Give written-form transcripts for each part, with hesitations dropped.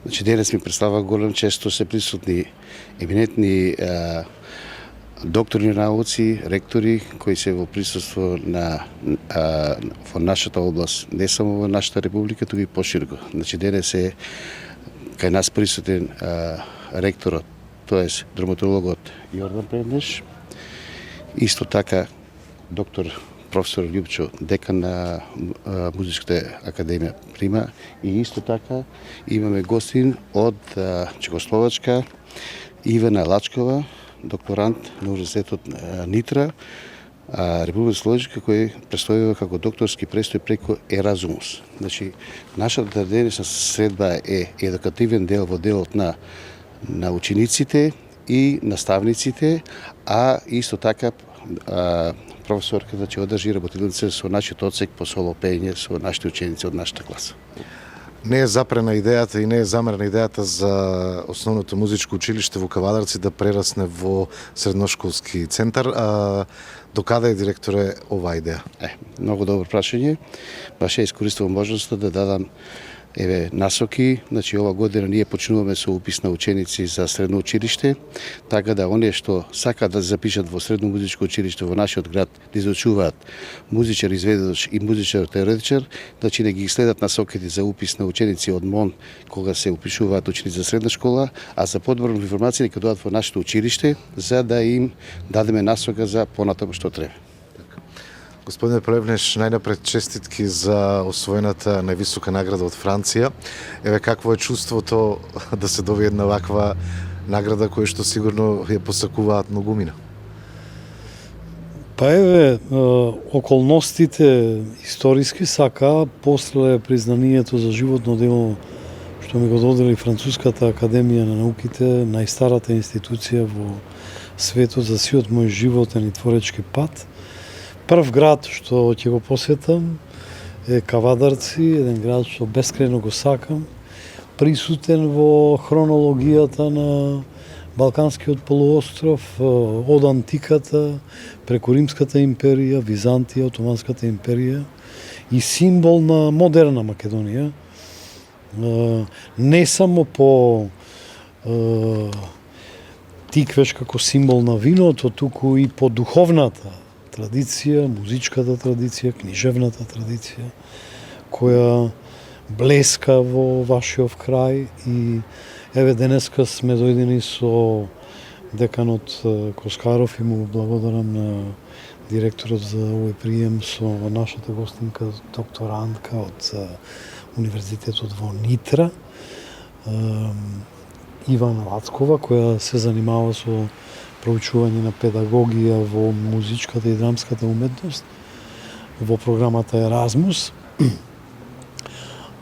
Значи денес ми представува голем чест што се присутни еминентни доктори на науци, ректори кои се во присуство во нашата област, не само во нашата република, туку и пошироко. Значи денес е кај нас присутен ректорот, тоест драматургот Јордан Плевнеш, исто така доктор професор Љупчо, декан на Музичката академија Прима, и исто така имаме гостин од Чехословачка, Ивана Лачкова, докторант на Универзитетот Нитра, Република Словачка, кој престојува како докторски престој преку Еразмус. Значи, нашата денешна средба е едукативен дел во делот на учениците и наставниците, а исто така професорката ќе одржи работилница со нашиот одсек по соло пеење со нашите ученици од нашата класа. Не е запрена идејата и не е замерена идејата за основното музичко училиште во Кавадарци да прерасне во средношколски центар. Докаде е, директоре, оваа идеја? Многу добро прашање. Баш ја искористувам можноста да дадам насоки. Значи, ова година ние почнуваме со упис на ученици за средно училиште, така да оние што сакаат да се запишат во средно музичко училиште во нашиот град, да изучуваат музичар изведувач и музичар теоретичар, значи да ги следат насоките за упис на ученици од МОН кога се упишуваат ученици за средна школа, а за подборна информација нека дојдат во нашето училиште за да им дадеме насока за понатаму што треба. Господине Плевнеш, најнапред честитки за освоената највисока награда од Франција. Еве, какво е чувството да се добие една ваква награда која што сигурно ја посакуваат многумина? Па еве, околностите историски сака после признанието за животно дело што ми го додели Француската академија на науките, најстарата институција во светот за сиот мој животен и творечки пат. Прв град што ќе го посетам е Кавадарци, еден град што бескрајно го сакам, присутен во хронологијата на Балканскиот полуостров, од антиката, преку Римската империја, Византија, Отоманската империја и символ на модерна Македонија. Не само по тиквеш како символ на виното, туку и по духовната традиција, музичката традиција, книжевната традиција, која блеска во вашиот крај. И еве денеска сме дојдени со деканот Коскаров и му благодарам на директорот за овој прием со нашата гостинка, докторантка од Универзитетот во Нитра, Ивана Лацкова, која се занимава со проучување на педагогија во музичката и драмската уметност во програмата Еразмус.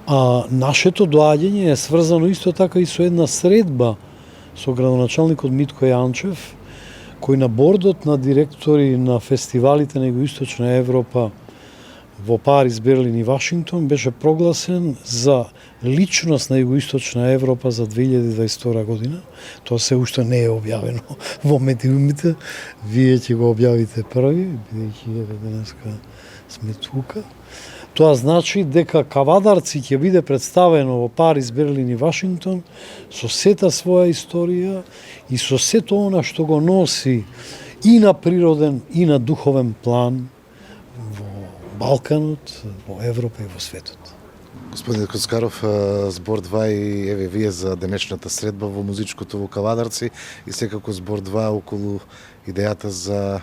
А нашето доаѓање е сврзано исто така и со една средба со градоначалникот Митко Јанчев, кој на бордот на директори на фестивалите на Југоисточна Европа во Париз, Берлин и Вашингтон беше прогласен за личност на Југоисточна Европа за 2022 година. Тоа се уште не е објавено во медиумите. Вие ќе го објавите први, бидејќи денеска сме тука. Тоа значи дека Кавадарци ќе биде представено во Париз, Берлин и Вашингтон со сета своја историја и со сето она што го носи и на природен и на духовен план во Балканот, во Европа и во светот. Господин Коскаров, збор 2 и еве вие за денешната средба во музичкото во Кавадарци и секако збор 2 околу идејата за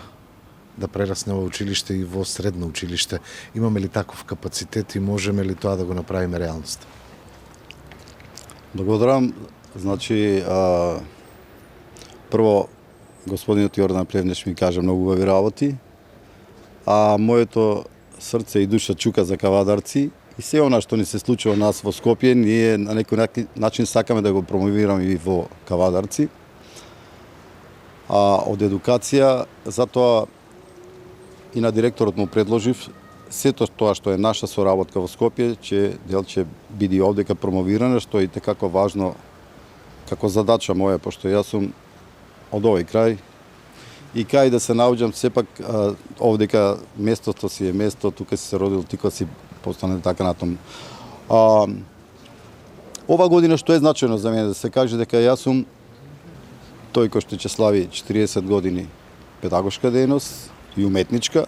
да прерасне во училиште и во средно училиште. Имаме ли таков капацитет и можеме ли тоа да го направиме реалност? Благодарам. Значи, прво, господинот Јордан Плевнеш ми кажа многу убави работи, а моето срце и душа чука за Кавадарци и се она што ни се случува нас во Скопје, ние на некој начин сакаме да го промовираме и во Кавадарци. Од едукација, затоа и на директорот му предложив сето тоа што е наша соработка во Скопје, ќе биде овдека промовирана, што е и tekako важно како задача моја, пошто јас сум од овој крај и кај да се наоѓам сепак овдека местото си е место, тука си се родил, тука си постане така натам. Ова година што е значено за мене да се каже дека јас сум тој кој што ќе слави 40 години педагошка дејност и уметничка.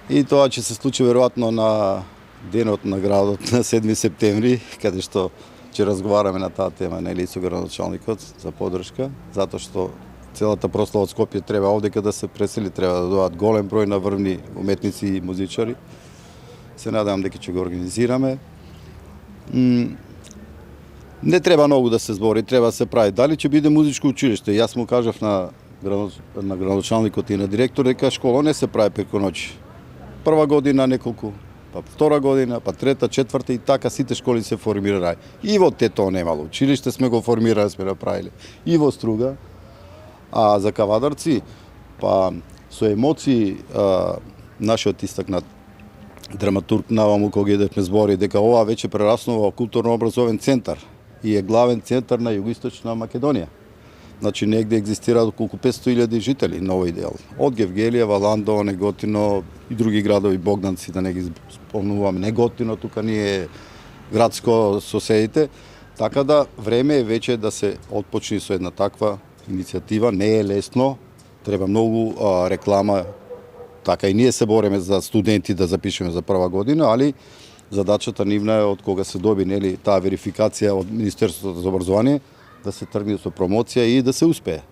И тоа ќе се случи веројатно на денот на градот на 7 септември, каде што ќе разговараме на таа тема, нели, со градоначалникот за поддршка, затоа што целата прослава од Скопје треба овдека да се пресели, треба да доаѓаат голем број на врвни уметници и музичари. Се надевам дека ќе го организираме. Не треба многу да се збори, треба да се прави. Дали ќе биде музичко училиште? Јас му кажав на градоначалникот и на директор дека школа не се прави преку ноќ. Прва година неколку, па втора година, па трета, четврта и така сите школи се формираа. И во Тето немало училиште сме го формирали, сме направиле. И во Струга. А за Кавадарци, па со емоции нашиот истакнат драматург Наваму кога идевме збори дека ова веќе прераснува културно-образовен центар и е главен центар на југоисточна Македонија. Значи негде екзистираат околку 500.000 жители на овој дел. Од Гевгелиева, Ландово, Неготино и други градови, Богданци, да не ги спомнуваме. Неготино тука ни е градско соседите. Така да време е веќе да се отпочне со една таква иницијатива. Не е лесно, треба многу реклама. Така и ние се бориме за студенти да запишеме за прва година, али задачата нивна е од кога се доби, нели, таа верификација од Министерството за образование, да се тргне со промоција и да се успее.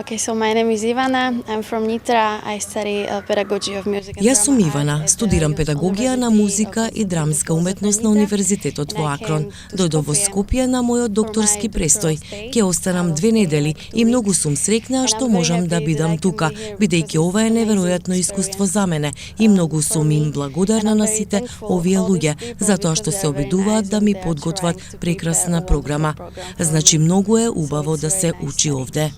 Okay, so my name is Ivana. I'm from Nitra. I study pedagogy of music and Јас сум drama Ивана, at студирам the педагогија на музика и драмска уметност на Универзитетот во Акрон. Дојдов во Скопје на мојот докторски престој. Ќе останам 2 недели и многу сум среќна што можам да бидам тука, бидејќи ова е неверојатно искуство за мене и многу сум им благодарна на сите овие луѓе затоа што се обидуваат да ми подготват прекрасна програма. Значи многу е убаво да се учи овде.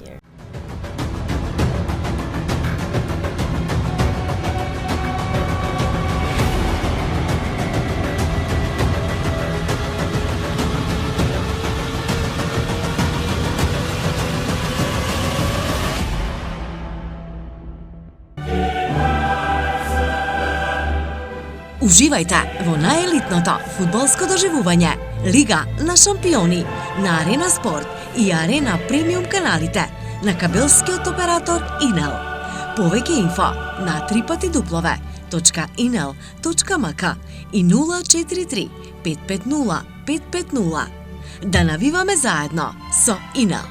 Уживајте во најелитното фудбалско доживување Лига на шампиони на Арена Спорт и Арена Премиум каналите на кабелскиот оператор Инел. Повеќе инфо на www.inel.mk и 043 550 550. Да навиваме заедно со Инел.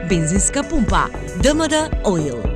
Бензинска пумпа ДМД Оил.